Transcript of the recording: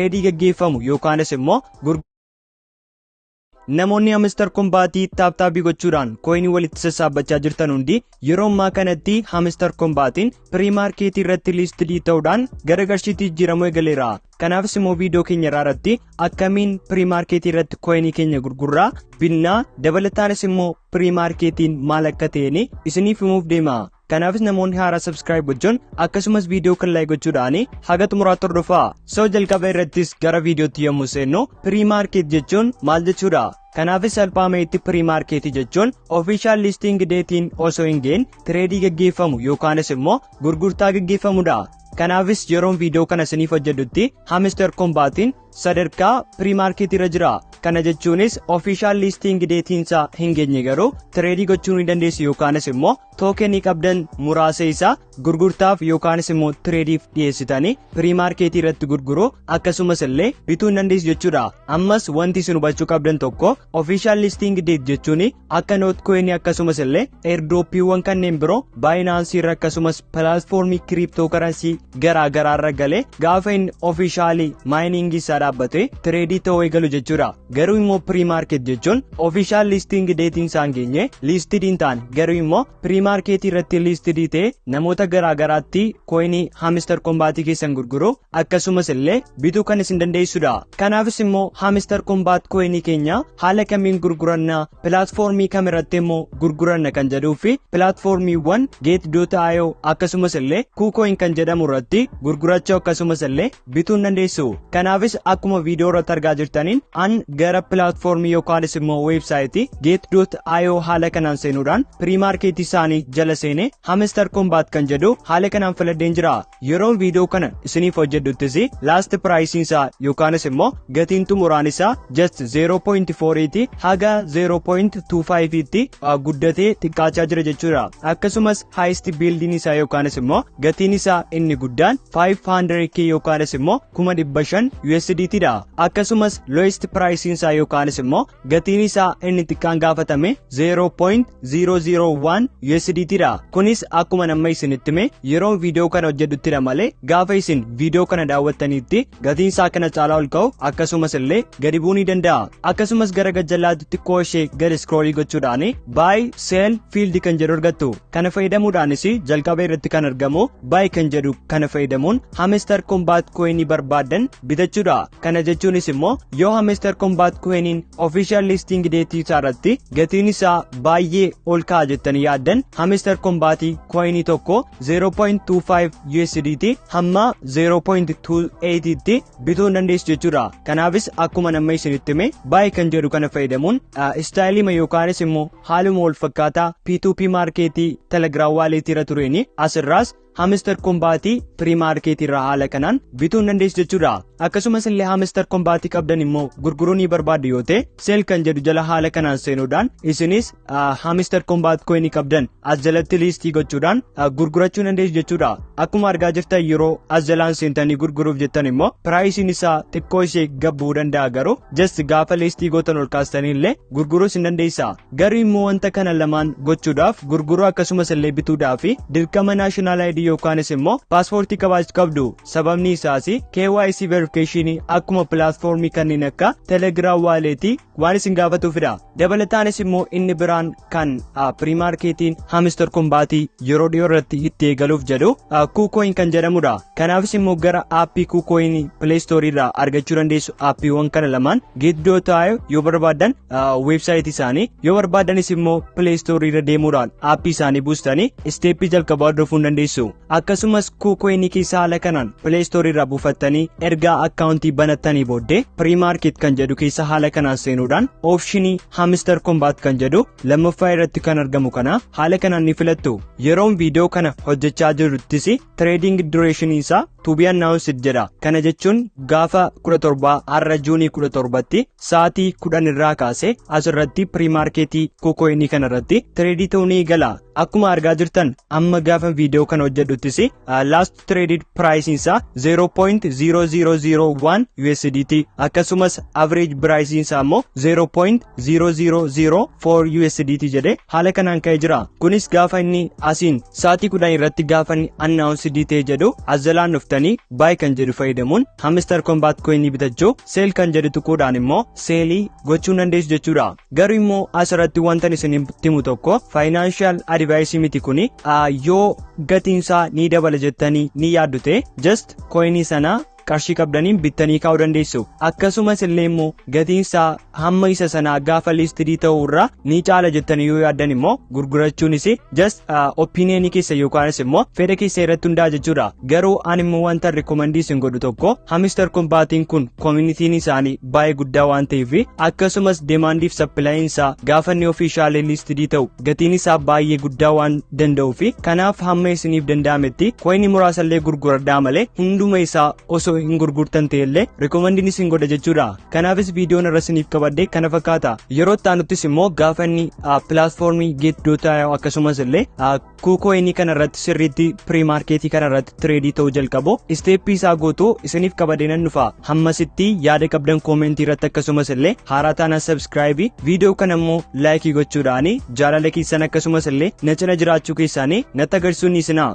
Tireedii gaggeeffamu yookaanis immoo namoonni hamster kombaatii taaptaabii gochuudhaan koinii walitti sassaabachaa jirtan hundi yeroo ammaa kanatti hamster kombaatiin piriimaarkeetii irratti liistidii ta'uudhaan gara qarshiitti jijjiiramuu eegaleera. Kanaafis immoo viidiyoo keenya irratti akkamiin piriimaarkeetii irratti koinii keenya gurgurraa binnaa dabalataanis immoo piriimaarkeetiin maal akka ta'e isiniif himuuf deema. Kanaafis namoonni haaraa subscribe gochuun akkasumas viidiyoo kan like gochuudhaan haga xumuraatti hordofaa. Jalqaba irrattis gara viidiyootti yommuu seennu piriimaarkeet jechuun maal jechuudha? Kanaafis salphaamatti piriimaarkeetii jechuun official listing dateetiin osoo hin geenye tireedii gaggeeffamu yookaanis immoo gurgurtaa gaggeeffamudha. Kanaafis yeroon viidiyoo kana isiniif hojjedhutti hamster kombaatiin sadarkaa piriimaarkeetii irra jira. Kana jechuunis official listing dateetiin isaa hin geenye garuu tireedii gochuu ni dandeessu yookaanis immoo tookenii qabdan muraasa isaa gurgurtaaf yookaanis immoo tireediif dhiyeessitanii piriimaarkeetii irratti gurguruu akkasumas illee bituu ni dandeessu jechuudha. Ammas wanti isin hubachuu qabdan tokko official listing date jechuun akka nootkoinii akkasumas illee airdroppiiwwan kanneen biroo baayinaansii irra akkasumas pilaatfoormii kiriiptookarensii garaa garaa irra galee gaafa inni officially maayiniingii isaa dhaabbate tireedii ta'uu eegalu jechuudha. Garuu immoo piriimaarkeet jechuun official listing dateetiin isaa hin geenye liistidii ta'an garuu immoo piriimaarkeetii irratti liistidii ta'e namoota garaa garaatti koinii hamster kombaatii keessan gurguruu akkasumas illee bituu kan isin dandeessudha. Kanaafis immoo hamster kombaat koinii keenya haala kamiin gurguranna pilaatfoormii kamirratti immoo gurguranna kan jedhuu fi pilaatfoormiiwwan get.io akkasumas illee kuukoin kan jedhamu irratti gurgurachuu akkasumas illee bituu ni dandeessu. Kanaafis akkuma viidiyoo irratti argaa jirtaniin gara pilaatfoormii yookaanis immoo weebsaayitii get.io haala kanaan seenuudhaan piriimaarkeetii isaanii jala seenee hamster kombaat kan jedhu haala kanaan filadheen jira. Yeroon viidiyoo kana isiniif hojjedhuttis laast piraayisiin isaa yookaanis immoo gatiin xumuraan isaa just 0.48 haga 0.25 tti guddatee xiqqaachaa jira jechuudha. Akkasumas highest biildiin isaa yookaanis immoo gatiin isaa inni guddaan 500k yookaanis immoo 500 USDT dha. Akkasumas lowest piraayisiin isaa yookaanis immoo gatiin isaa inni xiqqaan gaafatame 0.001 USDT dha. Kunis akkuma nama isinitti hime yeroo viidiyoo kana hojjedhuttidha malee gaafa isin viidiyoo kana daawwattanitti gatiin isaa kana caalaa ol ka'u akkasumas illee gadi bu'uu ni danda'a. Akkasumas gara gajjallaatti xiqqoo ishee gadi scrollii gochuudhaan buy sell field kan jedhu argattu. Kana fayyadamuudhaanis jalqaba irratti kan argamu buy kan jedhu kana fayyadamuun hamster kombaat koinii barbaadan bitachuudha. Kana jechuunis immoo yoo hamster kombaat koiniin official listing date irratti gatiin isaa baay'ee ol ka'a jettanii yaaddan hamster kombaatii koinii tokko 0.25 USDT hamma 0.28 tti bituu ni dandeessu jechuudha. Kanaafis akkuma nama isinitti hime buy kan jedhu kana fayyadamuun istaayilii yookaanis immoo haaluma wal fakkaataa P2P maarkeetii telegiraam waaleetii irra tureeni asirraas hamster kombaatii piriimaarkeetii irraa haala kanaan bituu ni dandeessu jechuudha. Akkasumas illee hamster kombaatii qabdan immoo gurguruu ni barbaaddu yoo ta'e seel kan jedhu jala haala kanaan seenuudhaan isinis hamster kombaat koinii qabdan as jalatti liistii gochuudhaan gurgurachuu ni dandeessu jechuudha. Akkuma argaa jirtan yeroo as jalaan seentanii gurguruuf jettan immoo piraayisiin isaa xiqqoo ishee gabbuu danda'a garuu just gaafa liistii gootan ol kaastanii illee gurguruus ni dandeessa. Garuu immoo wanta kana lamaan gochuudhaaf gurguruu akkasumas illee bituudhaaf dirqama naashinaal ID yookaanis immoo paaspoortii qabaachuu qabdu. Sababni isaas KYC verification akkuma pilaatfoormii kanneen akka telegiraam waaleetii waan isin gaafatuufidha. Dabalataanis immoo inni biraan kan piriimaarkeetiin hamster kombaatii yeroo dhiyoo irratti itti eegaluuf jedhu kuukoin kan jedhamudha. Kanaafis immoo gara aappii kuukoin pileestoorii irraa argachuu dandeessu. Aappiiwwan kana lamaan get.io yoo barbaadan weebsaayitii isaanii yoo barbaadanis immoo pileestoorii irra deemuudhaan aappii isaanii buustanii isteeppii jalqabaa hordofuu ni dandeessu. Akkasumas kuukoinii keessa haala kanaan pileestoorii irraa buufattanii ergaa akkaawuntii banattanii booddee piriimaarkeet kan jedhu keessa haala kanaan seenuudhaan oopshinii hamster kombaat kan jedhu lammaffaa irratti kan argamu kana haala kanaan ni filattu. Yeroon viidiyoo kana hojjechaa jiruttis trading duration isaa to be announced jedha. Kana jechuun gaafa 17 har'a juunii 17tti sa'aatii 10 irraa kaasee asirratti piriimaarkeetii kuukoinii kana irratti tireedii ta'uu ni eegala. Akkuma argaa jirtan amma gaafa viidiyoo kana hojjedhuttis last traded price isaa 0.0001 USDT akkasumas average price isaa immoo 0.0004 USDT jedhe haala kanaan ka'ee jira. Kunis gaafa inni asiin sa'aatii 10 irratti gaafa inni announced ta'e jedhu as jalaan dhuftanii buy kan jedhu fayyadamuun hamster kombat coin bitachuu, sell kan jedhu tuquudhaan immoo seelii gochuu dandeessu jechuudha. Garuu immoo asirratti wanta isinitti himu tokko financial advice miti kuni yoo gatiinsaa ni dabala jettanii ni yaaddute just coinii sana qarshii qabdaniin bittanii kaa'uu dandeessu. Akkasumas illee immoo gatiinsaa hamma isa sanaa gaafa liistidii ta'uu irraa ni caala jettanii yoo yaaddan immoo gurgurachuunis just opinion keessa yookaanis immoo fedha keessa irratti hundaa'a jechuudha. Garuu ani immoo wanta rekomendiisin godhu tokko hamster kombatiin kun communitiin isaanii baay'ee guddaa waan ta'eef akkasumas demandiif sappilaayii isaa gaafa inni official liistidii ta'u gatiin isaa baay'ee guddaa waan danda'uuf kanaaf hamma isiniif danda'ametti coinii muraasa illee gurguradhaa malee hunduma isaa osoo hin gurgurtan ta'ellee rekomendiin isin godha jechuudha. Kanaafis viidiyoon irra isiniif qabadde kana fakkaata. Yeroo taanuttis immoo gaafa inni pilaatfoormii get.io akkasumas illee kuukoinii kana irratti sirriitti piriimaarkeetii kana irratti tireedii ta'uu jalqabu isteeppii isaa guutuu isiniif qabadee nan dhufa. Hammasitti yaada qabdan koomentii irratti akkasumas illee haaraa taanaan sabskraayibii viidiyoo kana immoo laayikii gochuudhaan jaalala keessan akkasumas illee na cina jiraachuu keessaanii natti agarsiisuun ni isinaa.